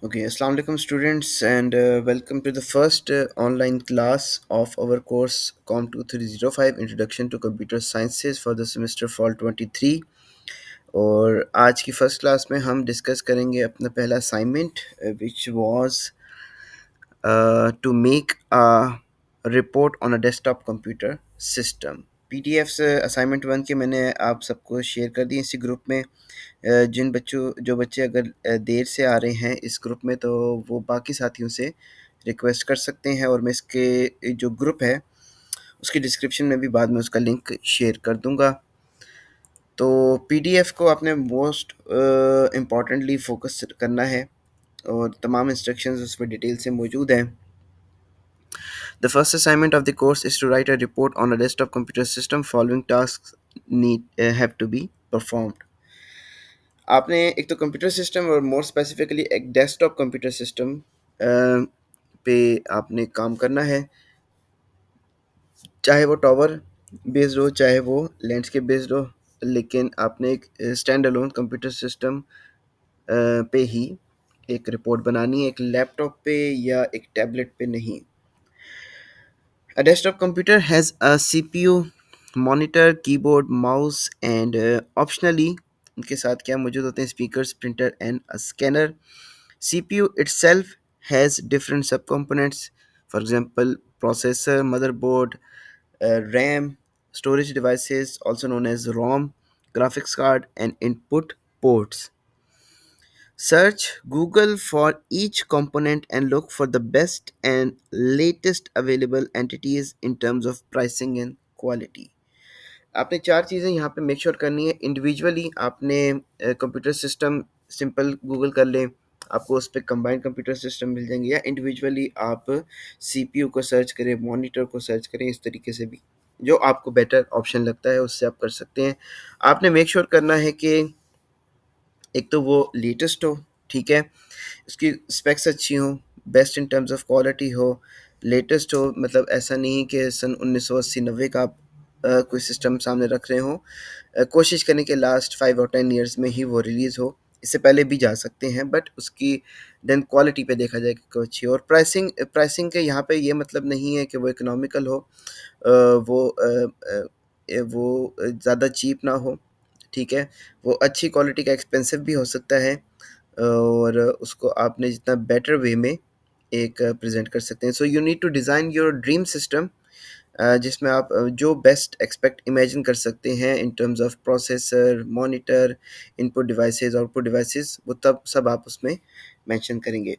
Okay, Assalamu alaikum students, and welcome to the first online class of our course Com 2305 Introduction to Computer Sciences for the semester Fall 23। और आज की first class में हम discuss करेंगे अपना पहला assignment which was to make a report on a desktop computer system. PDF से assignment 1 के मैंने आप सबको शेयर कर दिए इसी ग्रुप में। जिन बच्चों जो बच्चे अगर देर से आ रहे हैं इस ग्रुप में, तो वो बाकी साथियों से रिक्वेस्ट कर सकते हैं, और मैं इसके जो ग्रुप है उसकी डिस्क्रिप्शन में भी बाद में उसका लिंक शेयर कर दूंगा। तो पीडीएफ को आपने मोस्ट इम्पॉर्टेंटली फोकस करना है, और तमाम इंस्ट्रक्शंस उसमें डिटेल से मौजूद हैं। The first assignment of the course is to write a report on a desktop computer system. Following tasks need have to be performed. आपने एक तो कंप्यूटर सिस्टम और मोर स्पेसिफिकली एक डेस्कटॉप कंप्यूटर सिस्टम पे आपने काम करना है, चाहे वो टावर बेस्ड हो चाहे वो लैंडस्केप बेस्ड हो, लेकिन आपने एक स्टैंड अलोन कंप्यूटर सिस्टम पे ही एक रिपोर्ट बनानी है, एक लैपटॉप पे या एक टैबलेट पे नहीं। A desktop computer has a CPU, monitor, keyboard, mouse and optionally उनके साथ क्या मौजूद होते हैं, speakers, printer and a scanner. CPU itself has different subcomponents, for example processor, motherboard, RAM, storage devices also known as ROM, graphics card and input ports. Search Google for each component and look for the best and latest available entities in terms of pricing and quality. आपने चार चीज़ें यहाँ पे make sure करनी है। Individually आपने computer system simple Google कर लें, आपको उस पर कंबाइंड कंप्यूटर सिस्टम मिल जाएंगे, या इंडिविजुअली आप सीपीयू को सर्च करें, मॉनिटर को सर्च करें, इस तरीके से भी जो आपको बेटर ऑप्शन लगता है उससे आप कर सकते हैं। आपने मेक श्योर करना है कि एक तो वो लेटेस्ट हो, ठीक है, उसकी स्पेक्स अच्छी हो, best in terms of quality हो, लेटेस्ट हो, मतलब ऐसा नहीं कि सन 1980-90 का आप कोई सिस्टम सामने रख रहे हो। कोशिश करें कि लास्ट 5 और 10 ईयर्स में ही वो रिलीज़ हो, इससे पहले भी जा सकते हैं, बट उसकी देन क्वालिटी पे देखा जाए कि अच्छी हो। और प्राइसिंग प्राइसिंग के यहाँ पे ये मतलब नहीं है कि वो इकोनॉमिकल हो, वो ज़्यादा चीप ना हो, ठीक है, वो अच्छी क्वालिटी का एक्सपेंसिव भी हो सकता है, और उसको आपने जितना बेटर वे में एक प्रेजेंट कर सकते हैं। So you need to design your dream system, जिसमें आप जो बेस्ट एक्सपेक्ट इमेजिन कर सकते हैं in terms of processor, monitor, input devices, output devices, वो तब सब आप उसमें मेंशन करेंगे।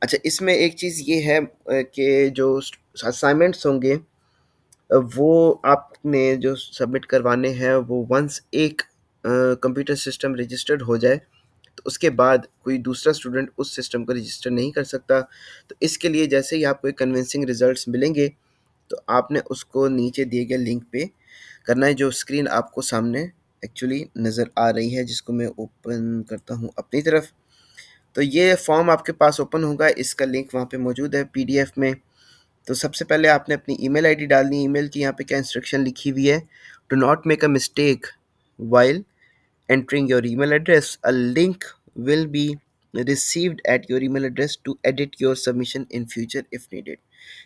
अच्छा, इसमें एक चीज़ ये है कि जो असाइनमेंट्स होंगे वो आपने जो सबमिट करवाने हैं, वो वंस एक कंप्यूटर सिस्टम रजिस्टर्ड हो जाए तो उसके बाद कोई दूसरा स्टूडेंट उस सिस्टम को रजिस्टर नहीं कर सकता। तो इसके लिए जैसे ही आपको एक कन्विंसिंग रिजल्ट्स मिलेंगे, तो आपने उसको नीचे दिए गए लिंक पे करना है, जो स्क्रीन आपको सामने एक्चुअली नज़र आ रही है, जिसको मैं ओपन करता हूँ अपनी तरफ। तो ये फॉर्म आपके पास ओपन होगा, इसका लिंक वहाँ पे मौजूद है पीडीएफ में। तो सबसे पहले आपने अपनी ईमेल आईडी डालनी है। ईमेल की यहाँ पे क्या इंस्ट्रक्शन लिखी हुई है, do not make a mistake while entering your email address. A link will be received at your email address to edit your submission in future if needed.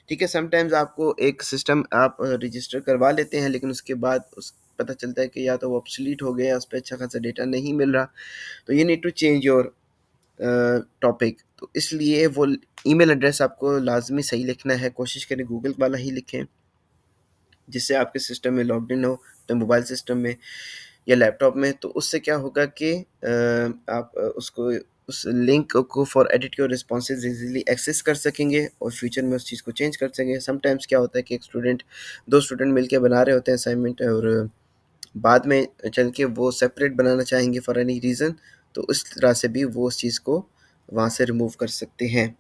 ठीक है, समटाइम्स आपको एक सिस्टम आप रजिस्टर करवा लेते हैं, लेकिन उसके बाद उस पता चलता है कि या तो वो ऑब्सोलीट हो गया, उस पर अच्छा खासा डेटा नहीं मिल रहा, तो you need to change your topic. तो इसलिए वो ईमेल एड्रेस आपको लाजमी सही लिखना है, कोशिश करें गूगल वाला ही लिखें, जिससे आपके सिस्टम में लॉग्ड इन हो, तो मोबाइल सिस्टम में या लैपटॉप में। तो उससे क्या होगा कि आप उसको उस लिंक को for edit your responses easily access कर सकेंगे, और फ्यूचर में उस चीज़ को चेंज कर सकेंगे। समटाइम्स क्या होता है कि एक स्टूडेंट, दो स्टूडेंट मिलकर बना रहे होते हैं असाइनमेंट, और बाद में चल के वो सेपरेट बनाना चाहेंगे फॉर एनी रीज़न, तो उस तरह से भी वो उस चीज़ को वहाँ से रिमूव कर सकते हैं।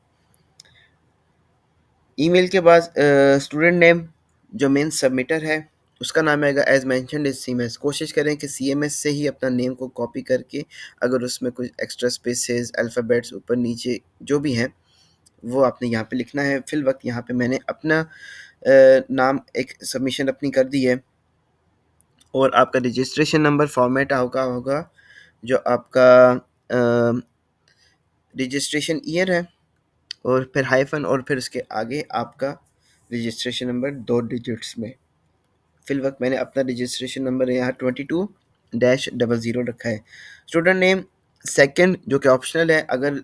ईमेल के बाद स्टूडेंट नेम, जो मेन सबमिटर है उसका नाम आएगा एज मैंशनड इज सीएमएस। कोशिश करें कि सीएमएस से ही अपना नेम को कॉपी करके, अगर उसमें कुछ एक्स्ट्रा स्पेसेस, अल्फ़ाबेट्स ऊपर नीचे जो भी हैं, वो आपने यहाँ पे लिखना है। फिल वक्त यहाँ पे मैंने अपना नाम एक सबमिशन अपनी कर दी है, और आपका रजिस्ट्रेशन नंबर फॉर्मेट होगा जो आपका रजिस्ट्रेशन ईयर है, और फिर हाइफन, और फिर उसके आगे आपका रजिस्ट्रेशन नंबर 2 डिजिट्स में। फिलवक्त मैंने अपना रजिस्ट्रेशन नंबर यहाँ 22-00 रखा है। स्टूडेंट नेम सेकंड, जो कि ऑप्शनल है। अगर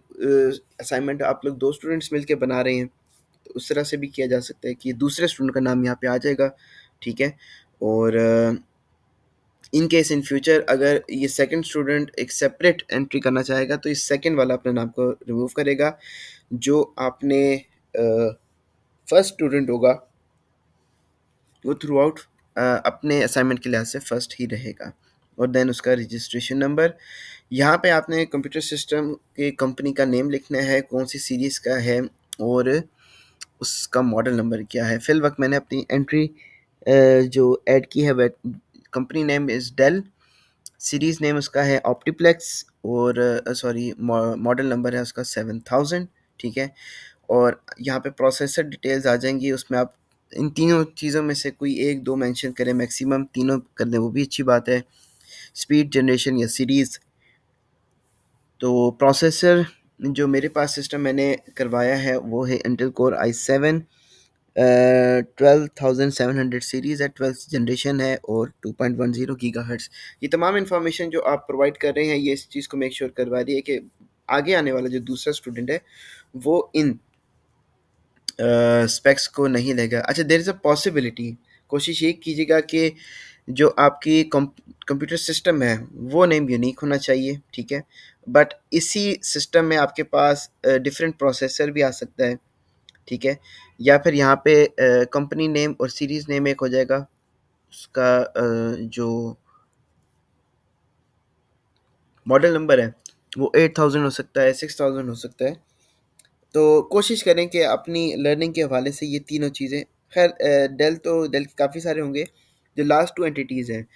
असाइनमेंट आप लोग 2 स्टूडेंट्स मिलकर बना रहे हैं तो उस तरह से भी किया जा सकता है कि दूसरे स्टूडेंट का नाम यहाँ पे आ जाएगा, ठीक है। और इन केस इन फ्यूचर अगर ये सेकंड स्टूडेंट एक सेपरेट एंट्री करना चाहेगा तो इस सेकंड वाला अपने नाम को रिमूव करेगा। जो आपने फर्स्ट स्टूडेंट होगा वो थ्रू आउट अपने असाइनमेंट के लिहाज से फर्स्ट ही रहेगा। और देन उसका रजिस्ट्रेशन नंबर, यहाँ पे आपने कंप्यूटर सिस्टम के कंपनी का नेम लिखना है, कौन सी सीरीज़ का है, और उसका मॉडल नंबर क्या है। फिल वक्त मैंने अपनी एंट्री जो ऐड की है वह company name is Dell, series name उसका है ऑप्टीप्लेक्स, और सॉरी मॉडल नंबर है उसका 7000, ठीक है। और यहाँ पे प्रोसेसर डिटेल्स आ जाएंगी, उसमें आप इन तीनों चीज़ों में से कोई एक दो मेंशन करें, मैक्सिमम तीनों कर दें वो भी अच्छी बात है। स्पीड, जनरेशन या सीरीज़। तो प्रोसेसर जो मेरे पास सिस्टम मैंने करवाया है वो है इंटेल कोर i7 12,700 सीरीज़ है, 12th जनरेशन है, और 2.10 गीगाहर्ट्ज़। ये तमाम इन्फॉर्मेशन जो आप प्रोवाइड कर रहे हैं ये इस चीज़ को मेक श्योर करवा रही है कि आगे आने वाला जो दूसरा स्टूडेंट है वो इन स्पेक्स को नहीं लेगा। अच्छा, देयर इज़ अ पॉसिबिलिटी, कोशिश ये कीजिएगा कि जो आपकी कंप्यूटर सिस्टम है वो नेम यूनिक होना चाहिए, ठीक है। बट इसी सिस्टम में आपके पास डिफरेंट प्रोसेसर भी आ सकता है, ठीक है। या फिर यहाँ पे कंपनी नेम और सीरीज़ नेम एक हो जाएगा, उसका जो मॉडल नंबर है वो 8000 हो सकता है, 6000 हो सकता है। तो कोशिश करें कि अपनी लर्निंग के हवाले से ये तीनों चीज़ें, खैर डेल तो डेल के काफ़ी सारे होंगे, जो लास्ट 2 एंटिटीज़ हैं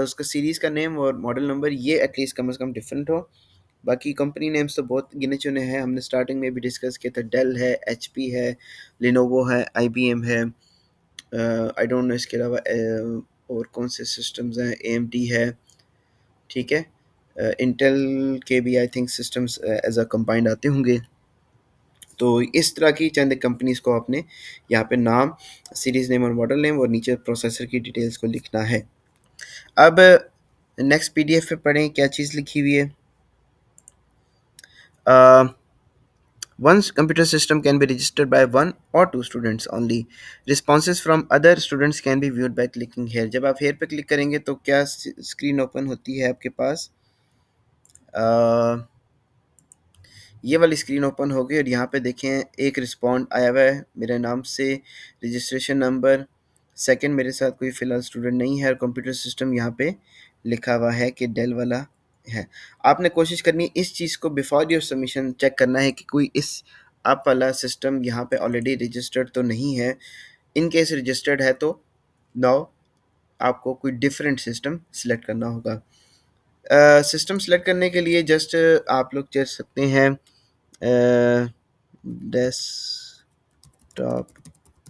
उसका सीरीज़ का नेम और मॉडल नंबर ये एटलीस्ट कम से कम डिफरेंट हो। बाकी कंपनी नेम्स तो बहुत गिने चुने हैं, हमने स्टार्टिंग में भी डिस्कस किया था। डेल है, एचपी है, लिनोवो है, आईबीएम है, आई डोंट नो इसके अलावा और कौन से सिस्टम्स हैं, एएमडी है, ठीक है। इंटेल के भी I think systems as a combined आते होंगे। तो इस तरह की चंद कंपनीज को आपने यहाँ पे नाम, सीरीज नेम और मॉडल नेम, और नीचे प्रोसेसर की डिटेल्स को लिखना है। अब नेक्स्ट पीडीएफ पे पढ़ें क्या चीज़ लिखी हुई है। One's computer system can be registered by 1 or 2 students only. Responses from other students can be viewed by clicking here. जब आप here पे क्लिक करेंगे तो क्या स्क्रीन ओपन होती है आपके पास, ये वाली स्क्रीन ओपन होगी, और यहाँ पे देखें एक रिस्पॉन्ड आया हुआ है मेरे नाम से, रजिस्ट्रेशन नंबर, सेकंड मेरे साथ कोई फ़िलहाल स्टूडेंट नहीं है, और कंप्यूटर सिस्टम यहाँ पे लिखा हुआ है कि डेल वाला है। आपने कोशिश करनी है इस चीज़ को बिफोर योर सबमिशन चेक करना है कि कोई इस आप वाला सिस्टम यहाँ पे ऑलरेडी रजिस्टर्ड तो नहीं है। इन केस रजिस्टर्ड है तो नाउ आपको कोई डिफरेंट सिस्टम सिलेक्ट करना होगा। सिस्टम सेलेक्ट करने के लिए जस्ट आप लोग चल सकते हैं डेस्कटॉप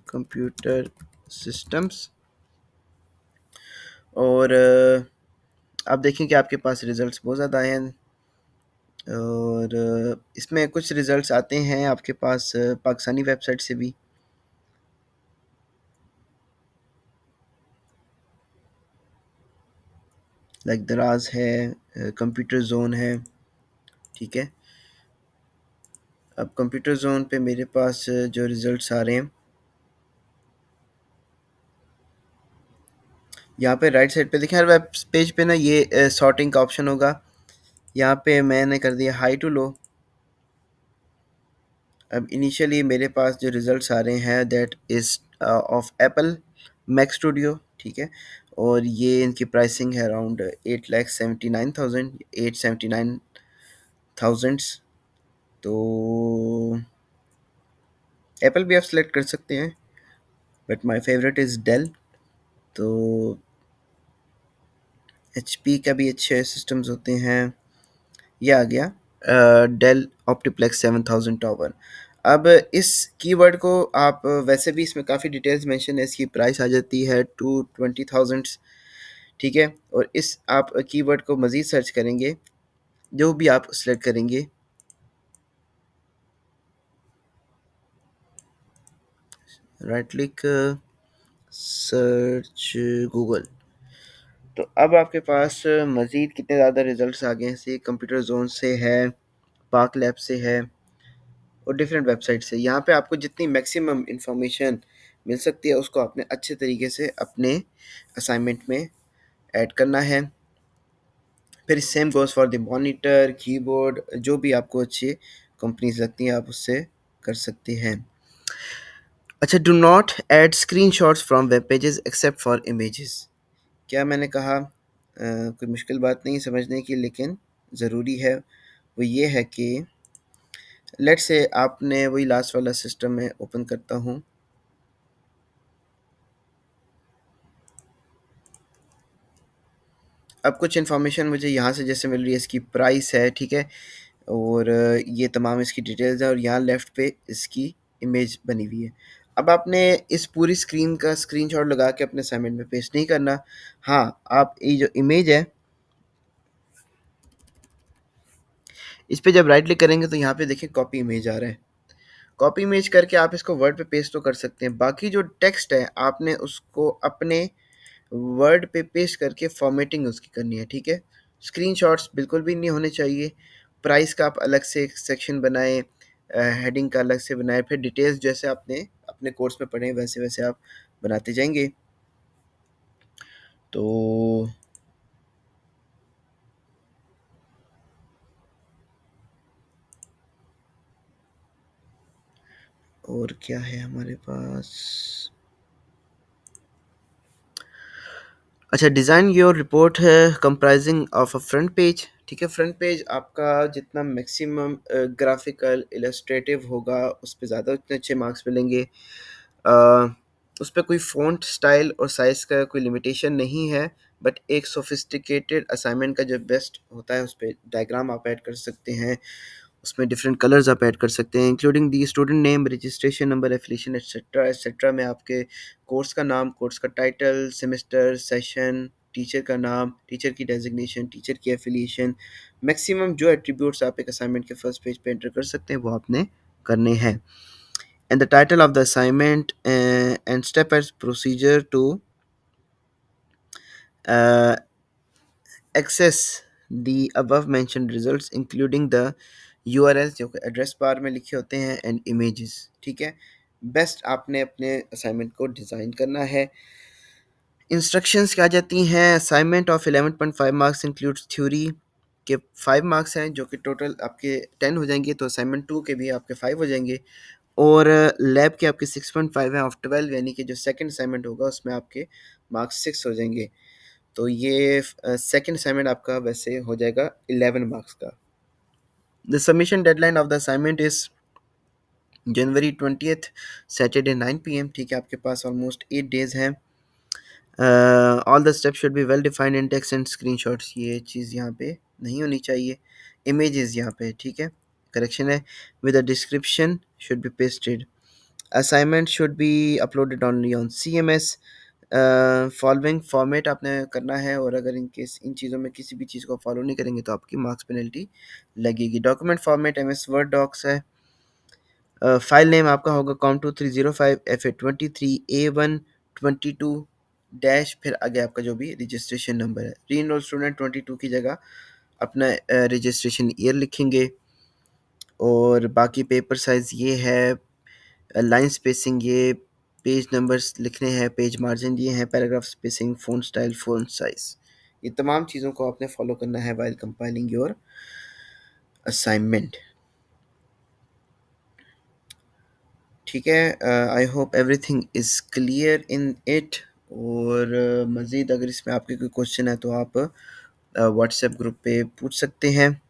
कंप्यूटर सिस्टम्स, और आप देखें कि आपके पास रिज़ल्ट्स बहुत ज़्यादा आए हैं, और इसमें कुछ रिज़ल्ट्स आते हैं आपके पास पाकिस्तानी वेबसाइट से भी, लाइक दराज है, कंप्यूटर जोन है, ठीक है। अब कंप्यूटर जोन पे मेरे पास जो रिज़ल्ट्स आ रहे हैं, यहाँ पे राइट साइड पे देखें हर वेब पेज पे ना ये सॉर्टिंग का ऑप्शन होगा। यहाँ पे मैंने कर दिया हाई टू लो। अब इनिशियली मेरे पास जो रिज़ल्ट्स आ रहे हैं that is of Apple Mac Studio, ठीक है। और ये इनकी प्राइसिंग है अराउंड 8,79,000, 879,000। तो एप्पल भी आप सेलेक्ट कर सकते हैं, but my favourite is Dell. तो एचपी का भी अच्छे सिस्टम्स होते हैं। ये आ गया डेल ऑप्टीप्लेक्स 7000 टावर। अब इस कीवर्ड को आप वैसे भी इसमें काफ़ी डिटेल्स मेंशन है, इसकी प्राइस आ जाती है 220,000, ठीक है। और इस आप कीवर्ड को मज़ीद सर्च करेंगे, जो भी आप सेलेक्ट करेंगे राइट क्लिक, सर्च गूगल। तो अब आपके पास मज़ीद कितने ज़्यादा रिजल्ट्स आ गए हैं, से कंप्यूटर जोन से है, पार्क लैब से है, और डिफरेंट वेबसाइट से। यहाँ पे आपको जितनी मैक्सिमम इंफॉर्मेशन मिल सकती है उसको आपने अच्छे तरीके से अपने असाइनमेंट में ऐड करना है। फिर same goes for the monitor, keyboard, जो भी आपको अच्छी कंपनीज लगती हैं आप उससे कर सकते हैं। अच्छा, do not add screenshots from web pages except for images. क्या मैंने कहा, कोई मुश्किल बात नहीं समझने की, लेकिन ज़रूरी है। वो ये है कि लेट्स से आपने वही लास्ट वाला सिस्टम में ओपन करता हूँ। अब कुछ इन्फॉर्मेशन मुझे यहाँ से जैसे मिल रही है, इसकी प्राइस है, ठीक है, और ये तमाम इसकी डिटेल्स है, और यहाँ लेफ़्ट पे इसकी इमेज बनी हुई है। अब आपने इस पूरी स्क्रीन का स्क्रीनशॉट लगा के अपने असाइनमेंट में पेस्ट नहीं करना। हाँ, आप ये जो इमेज है, इस पे जब राइट क्लिक करेंगे तो यहाँ पे देखिए कॉपी इमेज आ रहा है। कॉपी इमेज करके आप इसको वर्ड पे पेस्ट तो कर सकते हैं, बाकी जो टेक्स्ट है आपने उसको अपने वर्ड पे पेस्ट करके फॉर्मेटिंग उसकी करनी है, ठीक है। स्क्रीनशॉट्स बिल्कुल भी नहीं होने चाहिए। प्राइस का आप अलग से एक सेक्शन बनाएं, हेडिंग का अलग से बनाएं, फिर डिटेल्स जैसे आपने अपने कोर्स में पढ़े वैसे वैसे आप बनाते जाएंगे। तो और क्या है हमारे पास। अच्छा, डिज़ाइन योर रिपोर्ट है comprising of a front page, ठीक है। फ्रंट पेज आपका जितना मैक्सिमम ग्राफिकल इलस्ट्रेटिव होगा उस पे ज़्यादा उतने अच्छे मार्क्स मिलेंगे। अ, उस पे कोई फ़ॉन्ट स्टाइल और साइज़ का कोई लिमिटेशन नहीं है, बट एक सोफिस्टिकेटेड असाइनमेंट का जो बेस्ट होता है उस पे डायग्राम आप ऐड कर सकते हैं, उसमें डिफरेंट कलर्स आप ऐड कर सकते हैं, including the student name, registration number, affiliation etcetera etcetera, में आपके कोर्स का नाम, कोर्स का टाइटल, सेमेस्टर, सेशन, टीचर का नाम, टीचर की डेजिग्नेशन, टीचर की एफिलिएशन, मैक्सिमम जो एट्रीब्यूट्स आप एक असाइनमेंट के फर्स्ट पेज पे एंटर कर सकते हैं वो आपने करने हैं। And the title of the assignment and step as procedure to access the above mentioned results including the URLs जो कि एड्रेस बार में लिखे होते हैं एंड इमेजेस, ठीक है। बेस्ट आपने अपने असाइनमेंट को डिज़ाइन करना है। इंस्ट्रक्शंस क्या जाती हैं, assignment of 11.5 marks includes theory के 5 मार्क्स हैं जो कि टोटल आपके 10 हो जाएंगे, तो असाइनमेंट 2 के भी आपके 5 हो जाएंगे, और लैब के आपके 6.5 हैं ऑफ 12, यानी कि जो सेकंड असाइनमेंट होगा उसमें आपके मार्क्स 6 हो जाएंगे। तो ये सेकंड असाइनमेंट आपका वैसे हो जाएगा 11 मार्क्स का। The submission deadline of the assignment is January 20th, Saturday 9 PM, ठीक है। आपके पास ऑलमोस्ट 8 डेज हैं। All the step should be well defined in text and screenshots, ये चीज़ यहाँ पे नहीं होनी चाहिए। इमेजेस यहाँ पे, ठीक है, करेक्शन है। With a description should be pasted. Assignment should be uploaded only on CMS। Following format आपने करना है, और अगर इन केस इन चीज़ों में किसी भी चीज़ को फॉलो नहीं करेंगे तो आपकी मार्क्स पेनल्टी लगेगी। Document format MS Word docs है। फाइल नेम आपका होगा com2305FA23A122 डैश, फिर आगे आपका जो भी रजिस्ट्रेशन नंबर है। री इनरोल स्टूडेंट 22 की जगह अपना रजिस्ट्रेशन ईयर लिखेंगे, और बाकी पेपर साइज़ ये है, लाइन स्पेसिंग ये, पेज नंबर्स लिखने हैं, पेज मार्जिन ये हैं, paragraph spacing, font style, font size, ये तमाम चीज़ों को आपने फॉलो करना है वाइल कंपाइलिंग योर असाइनमेंट, ठीक है। I hope everything is clear in it. और मज़ीद अगर इसमें आपके कोई क्वेश्चन है तो आप व्हाट्सएप ग्रुप पे पूछ सकते हैं।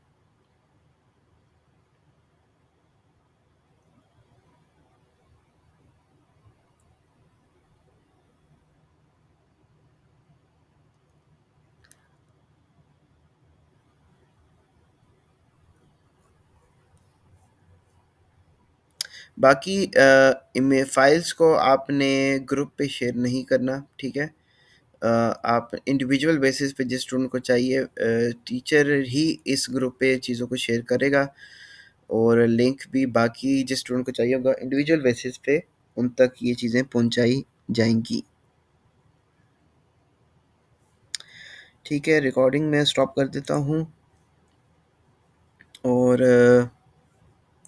बाकी इमें फाइल्स को आपने ग्रुप पे शेयर नहीं करना, ठीक है। आप इंडिविजुअल बेसिस पे जिस स्टूडेंट को चाहिए, टीचर ही इस ग्रुप पे चीज़ों को शेयर करेगा, और लिंक भी बाकी जिस स्टूडेंट को चाहिए होगा इंडिविजुअल बेसिस पे उन तक ये चीज़ें पहुँचाई जाएँगी। ठीक है, रिकॉर्डिंग मैं स्टॉप कर देता हूँ और